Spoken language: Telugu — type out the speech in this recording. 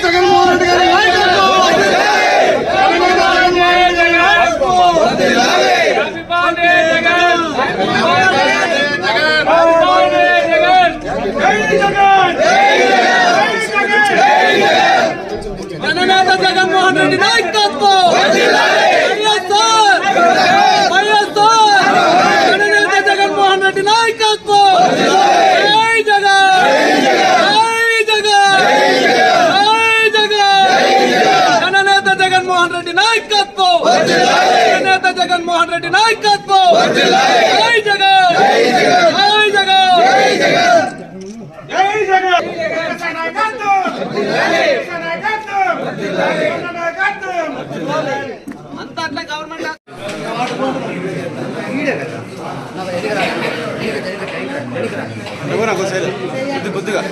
జగన్మోహన్ రెడ్డి గారి జననేత జగన్మోహన్ రెడ్డి నాయకత్వం జననేత జగన్మోహన్ రెడ్డి నాయకత్వం జై జగన్ జై జగన్ జననేత జగన్మోహన్ రెడ్డి నాయకత్వం జననేత జగన్మోహన్ రెడ్డి నాయకత్వం జై జగన్ జై జగన్ అంతా అట్లా గవర్నమెంట్ కొద్దిగా